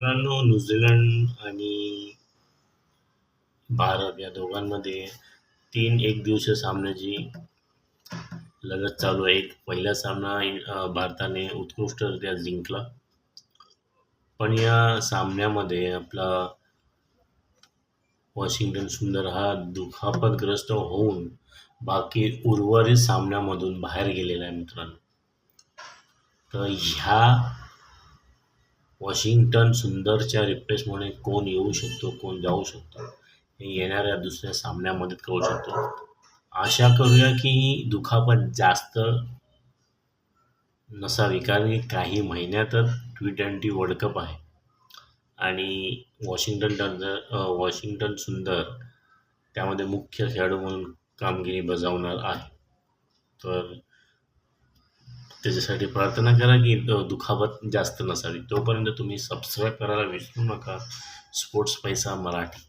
मित्रांनो, न्यूझीलंड आणि भारत या दोघांमध्ये 3 एकदिवसीय सामन्याची लढत चालू आहे. पहिला सामना भारताने उत्कृष्टरित्या जिंकला. पण या सामन्यामध्ये आपला वॉशिंग्टन सुंदर हा दुखापतग्रस्त होऊन बाकी उर्वरित सामन्यामधून बाहेर गेलेला आहे मित्रांनो. तर ह्या वॉशिंग्टन सुंदरच्या रिप्लेसमध्ये कोण येऊ शकतो, कोण जाऊ शकतो हे येणाऱ्या दुसऱ्या सामन्यामध्ये कळू शकतो. आशा करूया की दुखापत जास्त नसावी, कारण की काही महिन्यातच T20 वर्ल्ड कप आहे आणि वॉशिंग्टन सुंदर त्यामध्ये मुख्य खेळाडू म्हणून कामगिरी बजावणार आहे. तर त्याच्यासाठी प्रार्थना करा की दुखापत जास्त नसावी. तोपर्यंत तुम्ही सबस्क्राईब करायला विसरू नका. स्पोर्ट्स पैसा मराठी.